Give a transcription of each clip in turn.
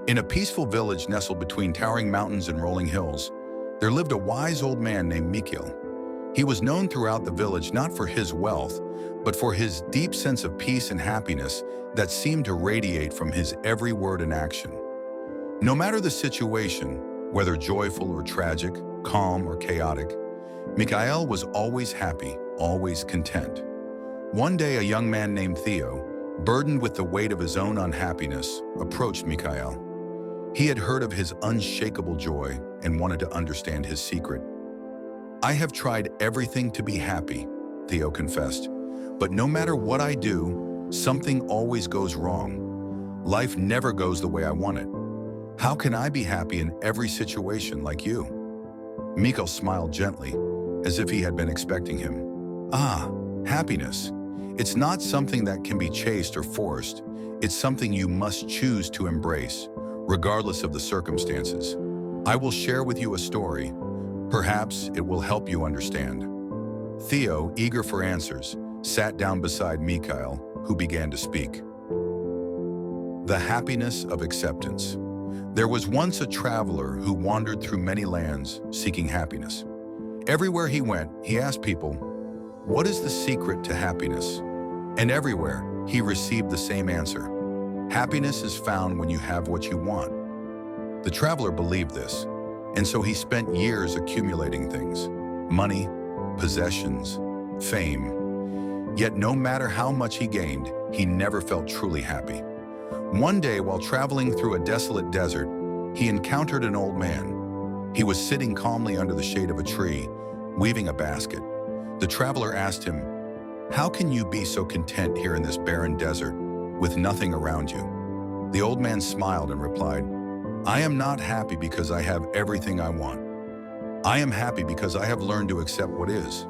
In a peaceful village nestled between towering mountains and rolling hills, there lived a wise old man named Mikhail. He was known throughout the village not for his wealth, but for his deep sense of peace and happiness that seemed to radiate from his every word and action. No matter the situation, whether joyful or tragic, calm or chaotic, Mikhail was always happy, always content. One day, a young man named Theo, burdened with the weight of his own unhappiness, approached Mikhail. He had heard of his unshakable joy and wanted to understand his secret. "I have tried everything to be happy," Theo confessed, "but no matter what I do, something always goes wrong. Life never goes the way I want it. How can I be happy in every situation like you?" Mikhail smiled gently, as if he had been expecting him. "Ah, happiness. It's not something that can be chased or forced. It's something you must choose to embrace, regardless of the circumstances. I will share with you a story. Perhaps it will help you understand." Theo, eager for answers, sat down beside Mikhail, who began to speak. The happiness of acceptance. There was once a traveler who wandered through many lands seeking happiness. Everywhere he went, he asked people, "What is the secret to happiness?" And everywhere, he received the same answer: "Happiness is found when you have what you want." The traveler believed this, and so he spent years accumulating things: money, possessions, fame. Yet no matter how much he gained, he never felt truly happy. One day, while traveling through a desolate desert, he encountered an old man. He was sitting calmly under the shade of a tree, weaving a basket. The traveler asked him, "How can you be so content here in this barren desert, with nothing around you?" The old man smiled and replied, "I am not happy because I have everything I want. I am happy because I have learned to accept what is.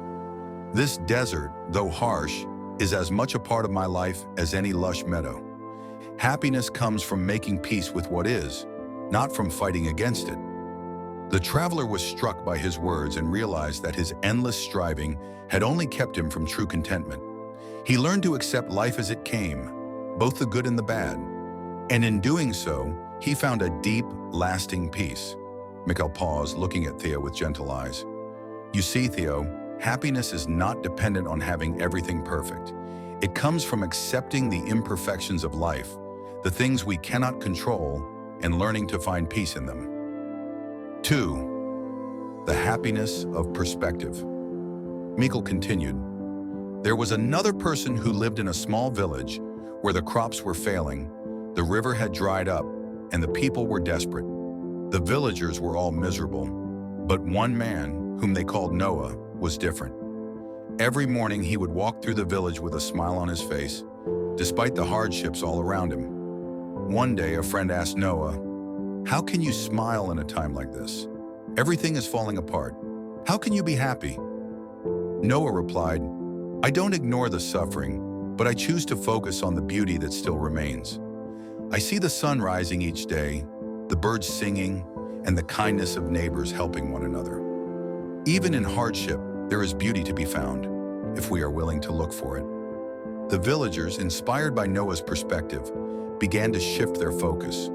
This desert, though harsh, is as much a part of my life as any lush meadow. Happiness comes from making peace with what is, not from fighting against it." The traveler was struck by his words and realized that his endless striving had only kept him from true contentment. He learned to accept life as it came, both the good and the bad. And in doing so, he found a deep, lasting peace. Mikhail paused, looking at Theo with gentle eyes. "You see, Theo, happiness is not dependent on having everything perfect. It comes from accepting the imperfections of life, the things we cannot control, and learning to find peace in them." 2. The happiness of perspective. Mikhail continued, "There was another person who lived in a small village where the crops were failing, the river had dried up, and the people were desperate. The villagers were all miserable, but one man, whom they called Noah, was different. Every morning he would walk through the village with a smile on his face, despite the hardships all around him. One day, a friend asked Noah, "How can you smile in a time like this? Everything is falling apart. How can you be happy?" Noah replied, "I don't ignore the suffering, but I choose to focus on the beauty that still remains. I see the sun rising each day, the birds singing, and the kindness of neighbors helping one another. Even in hardship, there is beauty to be found, if we are willing to look for it." The villagers, inspired by Noah's perspective, began to shift their focus.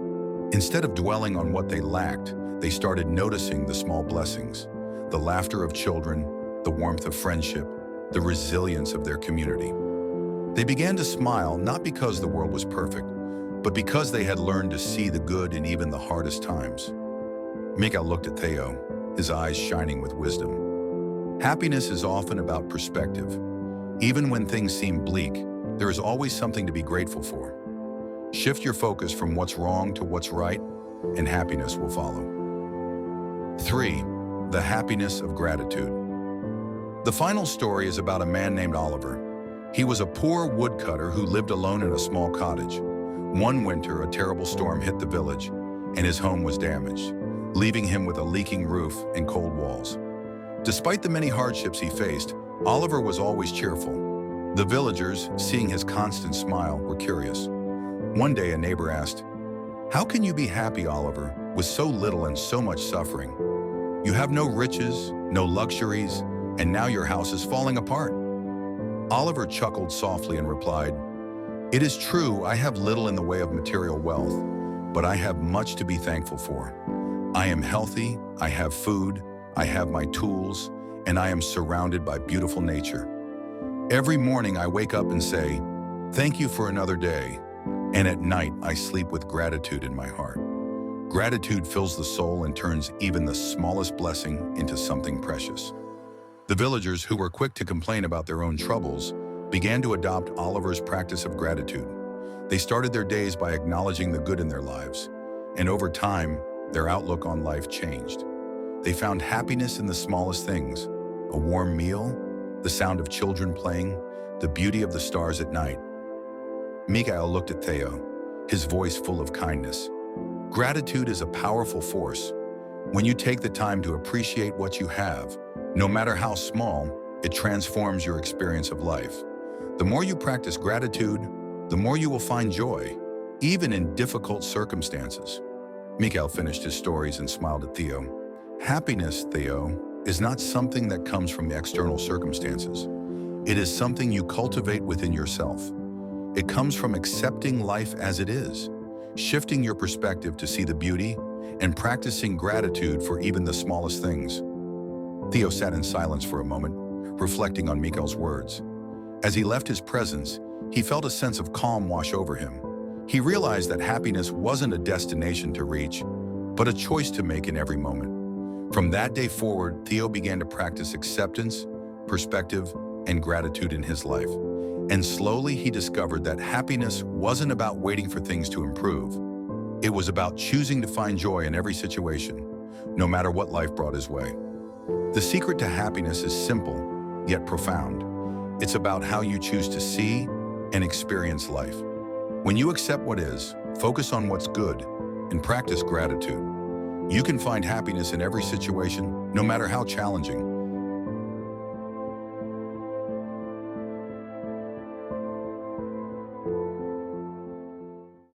Instead of dwelling on what they lacked, they started noticing the small blessings: the laughter of children, the warmth of friendship, the resilience of their community. They began to smile not because the world was perfect, but because they had learned to see the good in even the hardest times. Mikhail looked at Theo, his eyes shining with wisdom. Happiness is often about perspective. Even when things seem bleak, there is always something to be grateful for. Shift your focus from what's wrong to what's right, and happiness will follow. 3. The happiness of gratitude. The final story is about a man named Oliver. He was a poor woodcutter who lived alone in a small cottage. One winter, a terrible storm hit the village, and his home was damaged, leaving him with a leaking roof and cold walls. Despite the many hardships he faced, Oliver was always cheerful. The villagers, seeing his constant smile, were curious. One day, a neighbor asked, "How can you be happy, Oliver, with so little and so much suffering? You have no riches, no luxuries, and now your house is falling apart." Oliver chuckled softly and replied, "It is true I have little in the way of material wealth, but I have much to be thankful for. I am healthy, I have food, I have my tools, and I am surrounded by beautiful nature. Every morning I wake up and say, thank you for another day, and at night I sleep with gratitude in my heart. Gratitude fills the soul and turns even the smallest blessing into something precious. The villagers, who were quick to complain about their own troubles, began to adopt Oliver's practice of gratitude. They started their days by acknowledging the good in their lives, and over time, their outlook on life changed. They found happiness in the smallest things: a warm meal, the sound of children playing, the beauty of the stars at night. Mikhail looked at Theo, his voice full of kindness. Gratitude is a powerful force. When you take the time to appreciate what you have, no matter how small, it transforms your experience of life. The more you practice gratitude, the more you will find joy, even in difficult circumstances. Mikhail finished his stories and smiled at Theo. Happiness, Theo, is not something that comes from external circumstances. It is something you cultivate within yourself. It comes from accepting life as it is, shifting your perspective to see the beauty, and practicing gratitude for even the smallest things. Theo sat in silence for a moment, reflecting on Mikhail's words. As he left his presence, he felt a sense of calm wash over him. He realized that happiness wasn't a destination to reach, but a choice to make in every moment. From that day forward, Theo began to practice acceptance, perspective, and gratitude in his life. And slowly he discovered that happiness wasn't about waiting for things to improve. It was about choosing to find joy in every situation, no matter what life brought his way. The secret to happiness is simple, yet profound. It's about how you choose to see and experience life. When you accept what is, focus on what's good, and practice gratitude, you can find happiness in every situation, no matter how challenging.